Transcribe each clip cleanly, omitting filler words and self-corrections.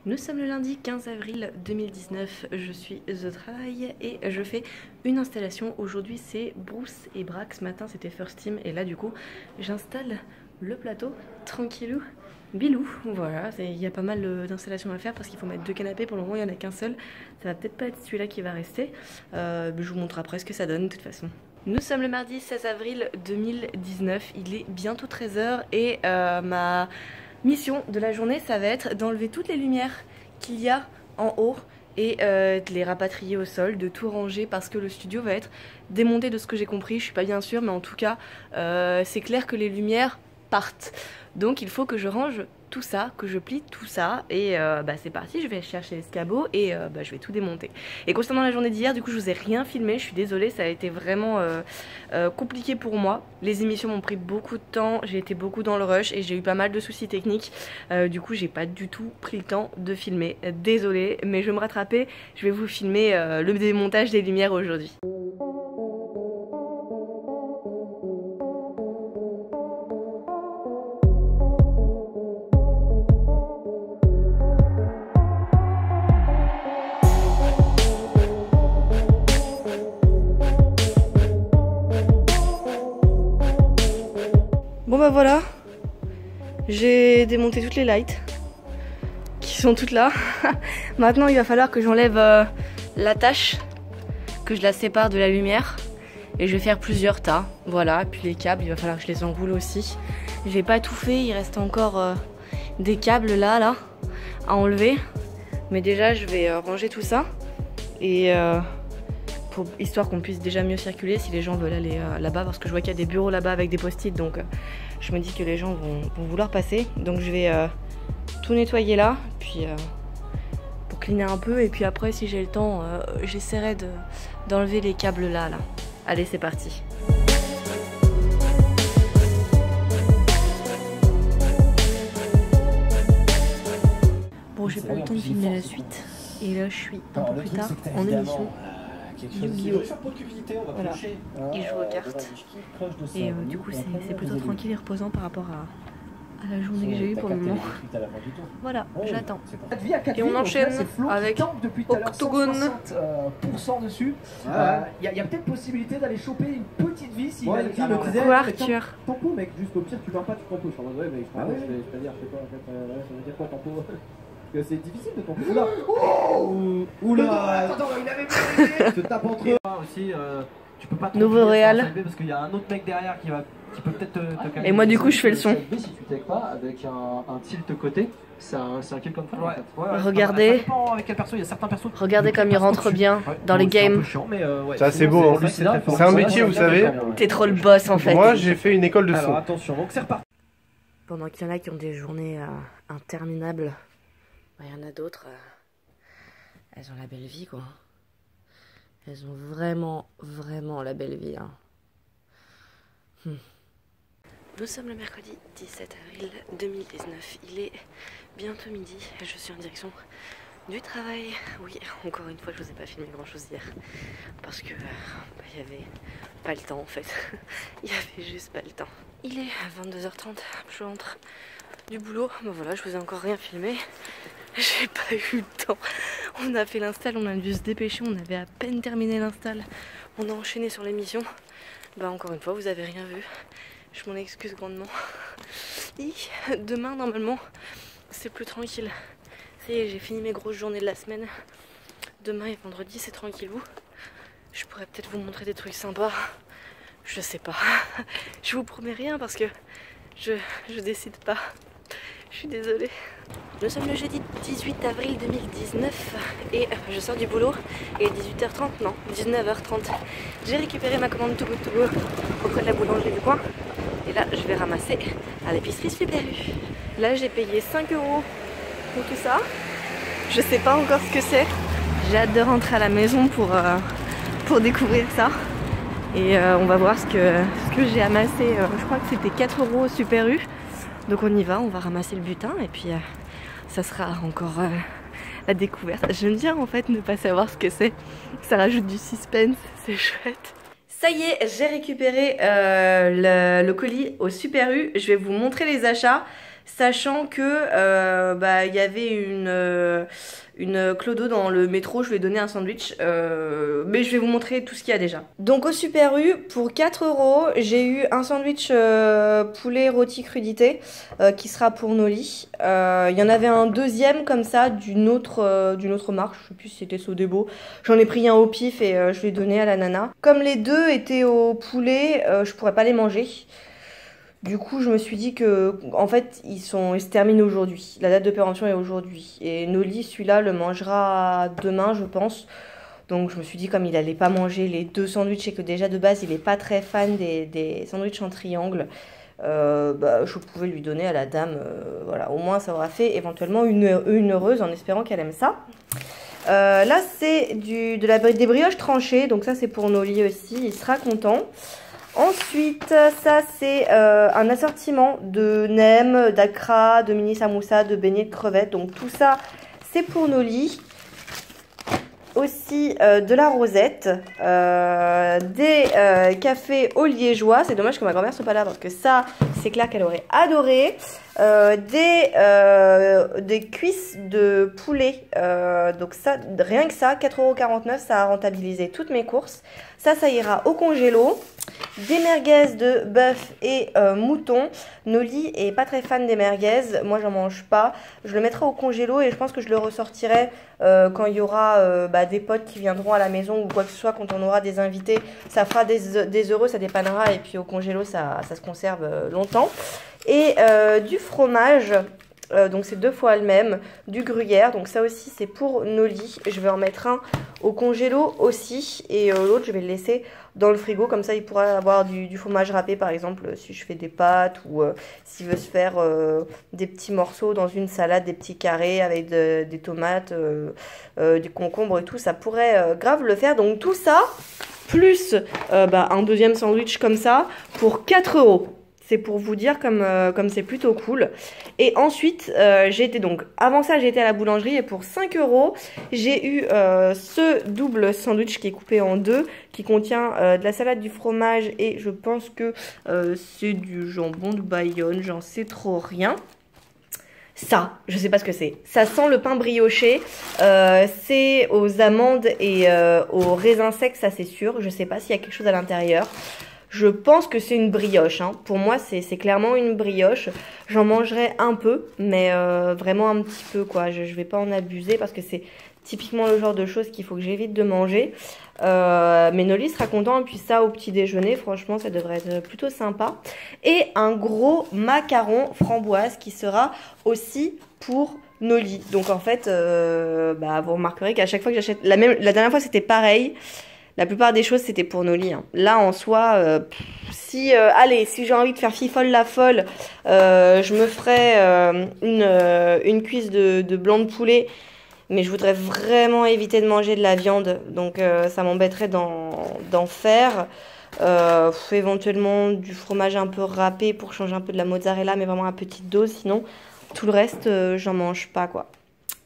Nous sommes le lundi 15 avril 2019, je suis au travail et je fais une installation. Aujourd'hui c'est Bruce et Braque, ce matin c'était First Team et là du coup j'installe le plateau tranquillou bilou. Voilà, il y a pas mal d'installations à faire parce qu'il faut mettre 2 canapés, pour le moment il n'y en a qu'un seul. Ça va peut-être pas être celui-là qui va rester, je vous montre après ce que ça donne de toute façon. Nous sommes le mardi 16 avril 2019, il est bientôt 13 h et ma mission de la journée, ça va être d'enlever toutes les lumières qu'il y a en haut et de les rapatrier au sol, de tout ranger parce que le studio va être démonté de ce que j'ai compris. Je suis pas bien sûre, mais en tout cas, c'est clair que les lumières partent. Donc il faut que je range tout ça, que je plie tout ça et c'est parti, je vais chercher l'escabeau et je vais tout démonter. Et concernant la journée d'hier, du coup je vous ai rien filmé, je suis désolée, ça a été vraiment compliqué pour moi. Les émissions m'ont pris beaucoup de temps, j'ai été beaucoup dans le rush et j'ai eu pas mal de soucis techniques. Du coup j'ai pas du tout pris le temps de filmer, désolée, mais je vais me rattraper, je vais vous filmer le démontage des lumières aujourd'hui. Bon bah voilà, j'ai démonté toutes les lights qui sont toutes là. Maintenant il va falloir que j'enlève la tâche, que je la sépare de la lumière et je vais faire plusieurs tas. Voilà, puis les câbles, il va falloir que je les enroule aussi. J'ai pas tout fait, il reste encore des câbles là à enlever. Mais déjà je vais ranger tout ça et histoire qu'on puisse déjà mieux circuler si les gens veulent aller là-bas, parce que je vois qu'il y a des bureaux là-bas avec des post-it, donc je me dis que les gens vont vouloir passer. Donc je vais tout nettoyer là, puis pour cleaner un peu, et puis après si j'ai le temps j'essaierai d'enlever les câbles là. Allez, c'est parti. Bon, j'ai pas le temps de filmer la suite et là je suis un peu plus tard en émission. Yu-Gi-Oh! Voilà, il joue aux cartes et du coup c'est plutôt tranquille et reposant par rapport à la journée que j'ai eue pour le moment. Voilà, j'attends. Et on enchaîne avec Octogone. Dessus. Il y a peut-être possibilité d'aller choper une petite vis. Coucou Arthur. Tempo mec, juste au pire tu pars pas, tu tempo. Je suis en mode ouais mais je vais dire, je sais pas en fait, ça veut dire quoi tempo? C'est difficile de tomber. Oula! Oh oula! Attends, il avait pas te tape entre eux aussi. Tu peux pas Nouveau Réal. Parce qu'il y a un autre mec derrière qui peut peut-être te calmer. Et moi du coup je fais le son. Si tu tech pas avec un tilt côté, c'est un kill comme ça. Ouais, regardez. Avec quel perso, il y a certains persos. Regardez comme il rentre bien dans les games. C'est assez beau. C'est un métier, vous savez. T'es trop le boss en fait. Moi j'ai fait une école de son. Alors attention, donc c'est reparti. Pendant qu'il y en a qui ont des journées interminables, il y en a d'autres, elles ont la belle vie quoi. Elles ont vraiment la belle vie. Nous sommes le mercredi 17 avril 2019. Il est bientôt midi et je suis en direction du travail. Oui, encore une fois je vous ai pas filmé grand chose hier parce que il y avait pas le temps en fait. Il y avait juste pas le temps. Il est 22 h 30, je rentre du boulot. Voilà, je vous ai encore rien filmé. J'ai pas eu le temps. On a fait l'install, on a dû se dépêcher, on avait à peine terminé l'install. On a enchaîné sur l'émission. Encore une fois, vous avez rien vu. Je m'en excuse grandement. Et demain, normalement, c'est plus tranquille. Ça y est, j'ai fini mes grosses journées de la semaine. Demain et vendredi, c'est tranquillou. Je pourrais peut-être vous montrer des trucs sympas. Je sais pas. Je vous promets rien parce que je décide pas. Je suis désolée. Nous sommes le jeudi 18 avril 2019 et je sors du boulot. Il est 18 h 30, non, 19 h 30. J'ai récupéré ma commande Too Good To Go auprès de la boulangerie du coin. Et là, je vais ramasser à l'épicerie Super U. Là, j'ai payé 5 € pour tout ça. Je sais pas encore ce que c'est. J'ai hâte de rentrer à la maison pour découvrir ça. Et on va voir ce que j'ai amassé. Je crois que c'était 4 € au Super U. Donc on y va, on va ramasser le butin et puis ça sera encore la découverte. J'aime bien en fait ne pas savoir ce que c'est. Ça rajoute du suspense, c'est chouette. Ça y est, j'ai récupéré le colis au Super U. Je vais vous montrer les achats. sachant que il y avait une clodo dans le métro, je lui ai donné un sandwich, mais je vais vous montrer tout ce qu'il y a déjà. Donc au Super U, pour 4 €, j'ai eu un sandwich poulet rôti crudité qui sera pour Noli. Il y en avait un deuxième comme ça d'une autre marque, je sais plus si c'était Sodebo. J'en ai pris un au pif et je l'ai donné à la nana. Comme les deux étaient au poulet, je pourrais pas les manger. Du coup, je me suis dit que, en fait, ils se terminent aujourd'hui. La date de péremption est aujourd'hui. Et Noli, celui-là, le mangera demain, je pense. Donc, je me suis dit, comme il allait pas manger les 2 sandwichs et que déjà, de base, il est pas très fan des sandwichs en triangle, je pouvais lui donner à la dame. Voilà, au moins, ça aura fait éventuellement une heureuse en espérant qu'elle aime ça. Là, c'est des brioches tranchées. Donc, ça, c'est pour Noli aussi. Il sera content. Ensuite, ça c'est un assortiment de nems, d'acra, de mini samoussa, de beignets de crevettes. Donc tout ça, c'est pour Noli. Aussi de la rosette, des cafés au liégeois. C'est dommage que ma grand-mère soit pas là parce que ça, c'est clair qu'elle aurait adoré. Des cuisses de poulet. Donc ça, rien que ça, 4,49 €, ça a rentabilisé toutes mes courses. Ça ira au congélo. Des merguez de bœuf et mouton. Noli est pas très fan des merguez. Moi, j'en mange pas. Je le mettrai au congélo et je pense que je le ressortirai quand il y aura des potes qui viendront à la maison ou quoi que ce soit, quand on aura des invités. Ça fera des euros, ça dépannera. Et puis au congélo, ça se conserve longtemps. Et du fromage. Donc c'est 2 fois le même, du gruyère, donc ça aussi c'est pour Noli. Je vais en mettre un au congélo aussi et l'autre je vais le laisser dans le frigo, comme ça il pourra avoir du fromage râpé par exemple si je fais des pâtes ou s'il veut se faire des petits morceaux dans une salade, des petits carrés avec des tomates, des concombres et tout, ça pourrait grave le faire. Donc tout ça plus un deuxième sandwich comme ça pour 4 €. C'est pour vous dire comme c'est plutôt cool. Et ensuite, avant ça, j'ai été à la boulangerie et pour 5 €, j'ai eu ce double sandwich qui est coupé en 2, qui contient de la salade, du fromage et je pense que c'est du jambon de Bayonne, j'en sais trop rien. Ça, je sais pas ce que c'est. Ça sent le pain brioché. C'est aux amandes et aux raisins secs, ça c'est sûr. Je sais pas s'il y a quelque chose à l'intérieur. Je pense que c'est une brioche, hein. Pour moi, c'est clairement une brioche. J'en mangerai un peu, mais vraiment un petit peu, quoi. Je vais pas en abuser parce que c'est typiquement le genre de choses qu'il faut que j'évite de manger. Mais Noli sera content. Et puis ça, au petit déjeuner, franchement, ça devrait être plutôt sympa. Et un gros macaron framboise qui sera aussi pour Noli. Donc en fait, vous remarquerez qu'à chaque fois que j'achète... La dernière fois, c'était pareil. La plupart des choses, c'était pour Noli. Hein. Là, en soi, si j'ai envie de faire fifole la folle, je me ferai une cuisse de blanc de poulet. Mais je voudrais vraiment éviter de manger de la viande. Donc, ça m'embêterait d'en faire. Éventuellement, du fromage un peu râpé pour changer un peu de la mozzarella, mais vraiment à petite dose. Sinon, tout le reste, j'en mange pas, quoi.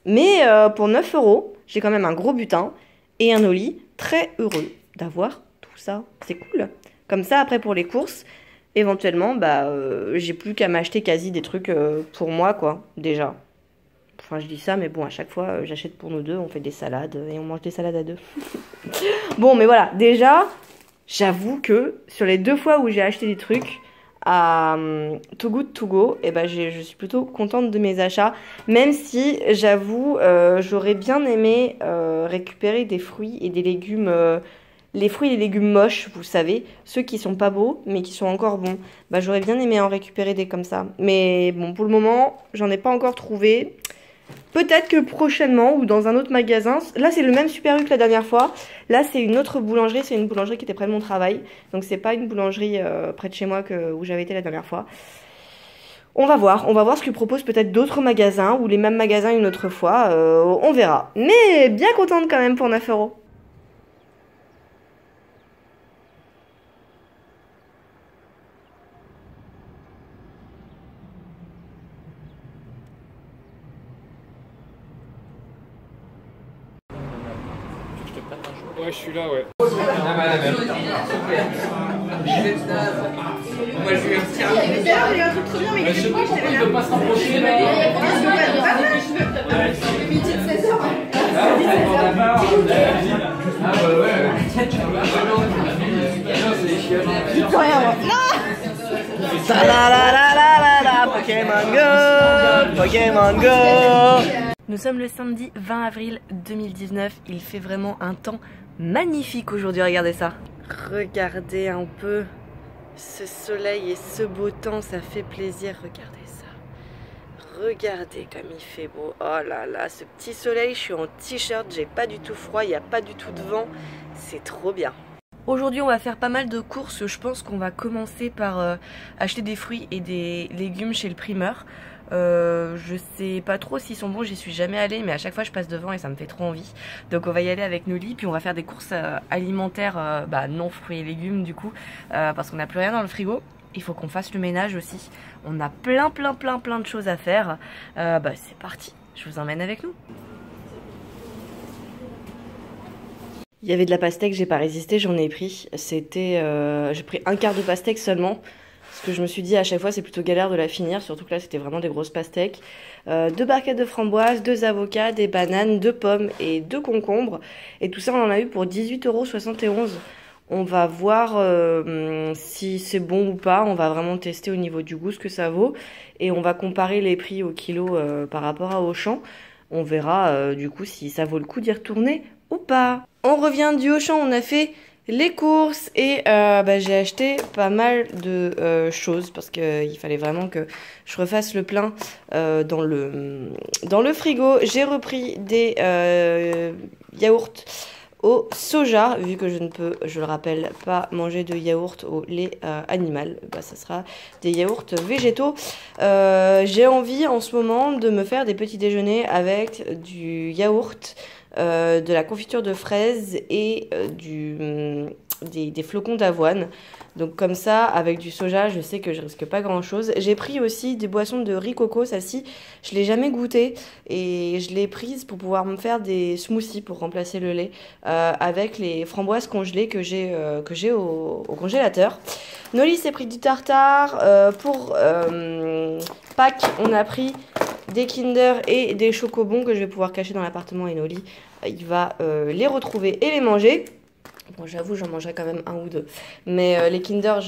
Mais pour 9 €, j'ai quand même un gros butin et un Noli. Très heureux d'avoir tout ça, c'est cool. Comme ça, après pour les courses, éventuellement, j'ai plus qu'à m'acheter quasi des trucs pour moi, quoi, déjà. Enfin, je dis ça, mais bon, à chaque fois, j'achète pour nous deux, on fait des salades et on mange des salades à deux. Bon, mais voilà, déjà, j'avoue que sur les 2 fois où j'ai acheté des trucs à Too Good To Go, je suis plutôt contente de mes achats, même si j'avoue j'aurais bien aimé récupérer des fruits et des légumes, les fruits et les légumes moches, vous savez, ceux qui sont pas beaux mais qui sont encore bons. J'aurais bien aimé en récupérer des comme ça, mais bon, pour le moment j'en ai pas encore trouvé. Peut-être que prochainement ou dans un autre magasin. Là c'est le même Super U que la dernière fois. Là c'est une autre boulangerie. C'est une boulangerie qui était près de mon travail. Donc c'est pas une boulangerie près de chez moi où j'avais été la dernière fois. On va voir ce que proposent peut-être d'autres magasins. Ou les mêmes magasins une autre fois. On verra. Mais bien contente quand même pour 9 €. Ouais, je suis là, ouais. Moi je lui ai tiré un peu. D'ailleurs, il y a un truc trop bien, mais je sais pas pourquoi il veut pas se rapprocher. Il est midi de 16h. Ah bah ouais. Je peux rien moi. Non. La la la la la, Pokémon Go, Pokémon Go. Nous sommes le samedi 20 avril 2019. Il fait vraiment un temps magnifique aujourd'hui, regardez ça. Regardez un peu ce soleil et ce beau temps, ça fait plaisir, regardez ça. Regardez comme il fait beau, oh là là, ce petit soleil, je suis en t-shirt, j'ai pas du tout froid, il n'y a pas du tout de vent, c'est trop bien. Aujourd'hui on va faire pas mal de courses, je pense qu'on va commencer par acheter des fruits et des légumes chez le primeur. Je sais pas trop s'ils sont bons, j'y suis jamais allée, mais à chaque fois je passe devant et ça me fait trop envie. Donc on va y aller avec Noli, puis on va faire des courses alimentaires, non fruits et légumes du coup, parce qu'on n'a plus rien dans le frigo. Il faut qu'on fasse le ménage aussi. On a plein de choses à faire. C'est parti, je vous emmène avec nous. Il y avait de la pastèque, j'ai pas résisté, j'en ai pris. C'était, j'ai pris un quart de pastèque seulement. Parce que je me suis dit à chaque fois c'est plutôt galère de la finir, surtout que là c'était vraiment des grosses pastèques. 2 barquettes de framboises, 2 avocats, des bananes, 2 pommes et 2 concombres. Et tout ça on en a eu pour 18,71 €. On va voir si c'est bon ou pas, on va vraiment tester au niveau du goût ce que ça vaut. Et on va comparer les prix au kilo par rapport à Auchan. On verra du coup si ça vaut le coup d'y retourner ou pas. On revient du Auchan, on a fait les courses et j'ai acheté pas mal de choses parce qu'il fallait vraiment que je refasse le plein dans le frigo. J'ai repris des yaourts au soja, vu que je ne peux, je le rappelle, pas manger de yaourt au lait animal. Ça sera des yaourts végétaux. J'ai envie en ce moment de me faire des petits déjeuners avec du yaourt, de la confiture de fraises et des flocons d'avoine. Donc comme ça, avec du soja, je sais que je risque pas grand chose. J'ai pris aussi des boissons de riz coco, ça-ci, je l'ai jamais goûté et je l'ai prise pour pouvoir me faire des smoothies pour remplacer le lait avec les framboises congelées que j'ai au congélateur. Noli s'est pris du tartare. Pour Pâques, on a pris des Kinder et des chocobons que je vais pouvoir cacher dans l'appartement et Noli, il va les retrouver et les manger. Bon, j'avoue, j'en mangerai quand même 1 ou 2. Mais les Kinder,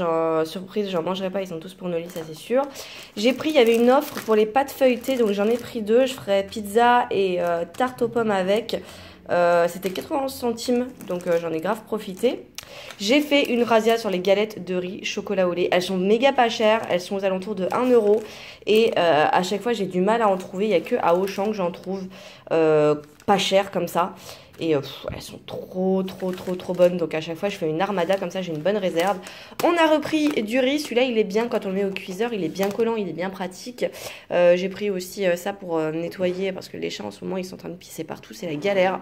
surprise, j'en mangerai pas. Ils sont tous pour Noli, ça c'est sûr. J'ai pris, il y avait une offre pour les pâtes feuilletées. Donc j'en ai pris 2. Je ferai pizza et tarte aux pommes avec. C'était 91 centimes. Donc j'en ai grave profité. J'ai fait une razzia sur les galettes de riz chocolat au lait. Elles sont méga pas chères. Elles sont aux alentours de 1 €. Et à chaque fois, j'ai du mal à en trouver. Il n'y a que à Auchan que j'en trouve pas chères comme ça. Et elles sont trop bonnes. Donc à chaque fois je fais une armada, comme ça j'ai une bonne réserve. On a repris du riz. Celui-là il est bien quand on le met au cuiseur. Il est bien collant, il est bien pratique. J'ai pris aussi ça pour nettoyer. Parce que les chats en ce moment ils sont en train de pisser partout. C'est la galère.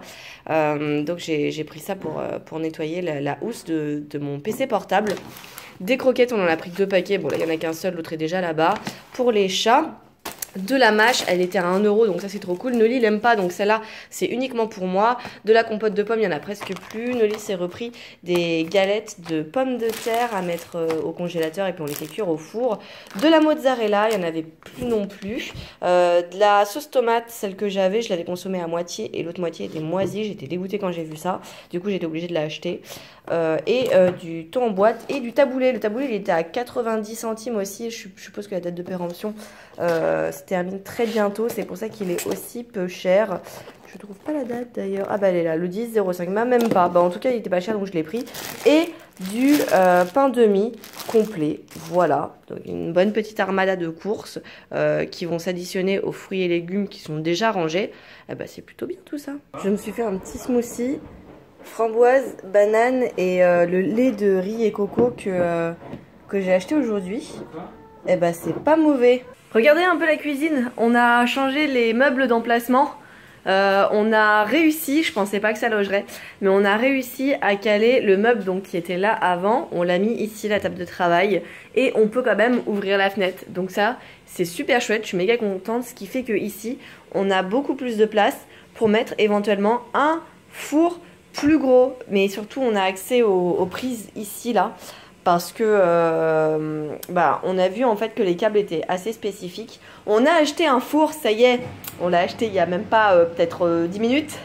Donc j'ai pris ça pour nettoyer la housse de mon PC portable. Des croquettes, on en a pris 2 paquets. Bon là il n'y en a qu'un seul, l'autre est déjà là-bas. Pour les chats, de la mâche, elle était à 1 €, donc ça c'est trop cool. Noli l'aime pas, donc celle-là c'est uniquement pour moi. De la compote de pommes, il y en a presque plus. Noli s'est repris des galettes de pommes de terre à mettre au congélateur et puis on les fait cuire au four. De la mozzarella, il n'y en avait plus non plus. De la sauce tomate, celle que j'avais, je l'avais consommée à moitié et l'autre moitié était moisie. J'étais dégoûtée quand j'ai vu ça, du coup j'étais obligée de l'acheter. Du thon en boîte et du taboulé. Le taboulé il était à 90 centimes aussi. Je suppose que la date de péremption se termine très bientôt, c'est pour ça qu'il est aussi peu cher. Je trouve pas la date d'ailleurs. Ah bah elle est là, le 10,05, même pas. En tout cas il était pas cher donc je l'ai pris. Et du pain de mie complet, voilà. Donc une bonne petite armada de courses qui vont s'additionner aux fruits et légumes qui sont déjà rangés. C'est plutôt bien tout ça. Je me suis fait un petit smoothie framboise, banane et le lait de riz et coco que j'ai acheté aujourd'hui. C'est pas mauvais. Regardez un peu la cuisine, on a changé les meubles d'emplacement. On a réussi, je pensais pas que ça logerait, mais on a réussi à caler le meuble donc, qui était là avant. On l'a mis ici, la table de travail, et on peut quand même ouvrir la fenêtre. Donc ça, c'est super chouette, je suis méga contente, ce qui fait que ici, on a beaucoup plus de place pour mettre éventuellement un four plus gros. Mais surtout, on a accès aux prises ici, là. parce que bah, on a vu en fait que les câbles étaient assez spécifiques. On a acheté un four, ça y est, on l'a acheté il y a même pas peut-être 10 minutes.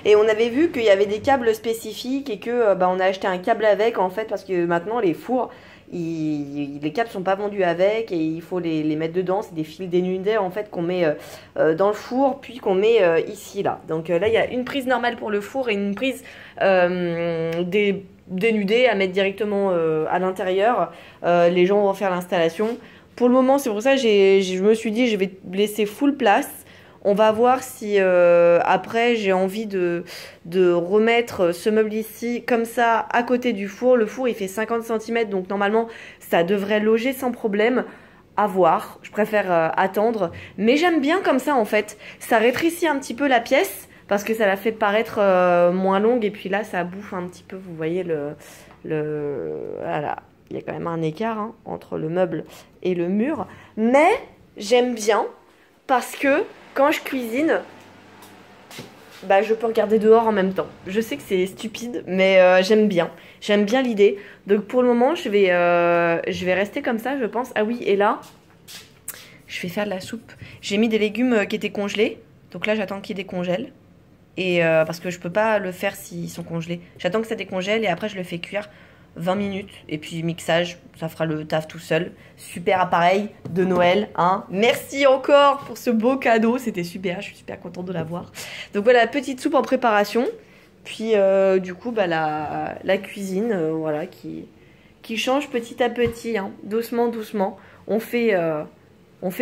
Et on avait vu qu'il y avait des câbles spécifiques et que bah, on a acheté un câble avec en fait parce que maintenant les fours, les câbles sont pas vendus avec et il faut les mettre dedans. C'est des fils dénudés en fait qu'on met dans le four puis qu'on met ici là. Donc là il y a une prise normale pour le four et une prise dénudée à mettre directement à l'intérieur. Les gens vont faire l'installation. Pour le moment c'est pour ça que je me suis dit je vais laisser full place. On va voir si après j'ai envie de remettre ce meuble ici comme ça à côté du four. Le four il fait 50 cm donc normalement ça devrait loger sans problème. À voir, je préfère attendre. Mais j'aime bien comme ça en fait. Ça rétrécit un petit peu la pièce parce que ça la fait paraître moins longue. Et puis là ça bouffe un petit peu, vous voyez voilà. Il y a quand même un écart hein, entre le meuble et le mur. Mais j'aime bien parce que quand je cuisine, bah, je peux regarder dehors en même temps. Je sais que c'est stupide, mais j'aime bien. J'aime bien l'idée. Donc pour le moment, je vais rester comme ça, je pense. Ah oui, et là, je vais faire de la soupe. J'ai mis des légumes qui étaient congelés. Donc là, j'attends qu'ils décongèlent. Et parce que je peux pas le faire s'ils sont congelés. J'attends que ça décongèle et après, je le fais cuire 20 minutes et puis mixage, ça fera le taf tout seul. Super appareil de Noël, hein. Merci encore pour ce beau cadeau, c'était super, je suis super contente de l'avoir. Donc voilà, petite soupe en préparation. Puis du coup, bah, la cuisine, voilà, qui change petit à petit, hein. Doucement, doucement. On fait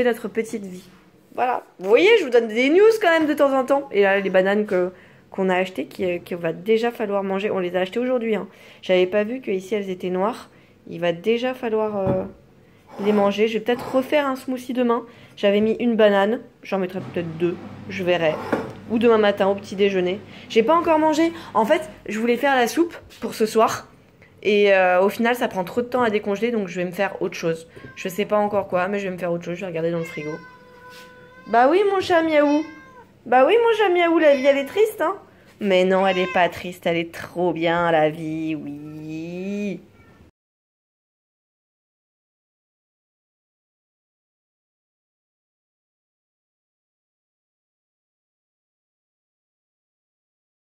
notre petite vie. Voilà, vous voyez, je vous donne des news quand même de temps en temps. Et là, les bananes qu'on a achetées, qu'il va déjà falloir manger. On les a achetées aujourd'hui. Hein. J'avais pas vu qu'ici elles étaient noires. Il va déjà falloir les manger. Je vais peut-être refaire un smoothie demain. J'avais mis une banane. J'en mettrai peut-être 2. Je verrai. Ou demain matin au petit déjeuner. J'ai pas encore mangé. En fait, je voulais faire la soupe pour ce soir. Et au final, ça prend trop de temps à décongeler. Donc je vais me faire autre chose. Je sais pas encore quoi, mais je vais me faire autre chose. Je vais regarder dans le frigo. Bah oui, mon chat miaou. Bah oui, mon chat miaou, la vie, elle est triste, hein. Mais non, elle est pas triste, elle est trop bien, la vie, oui.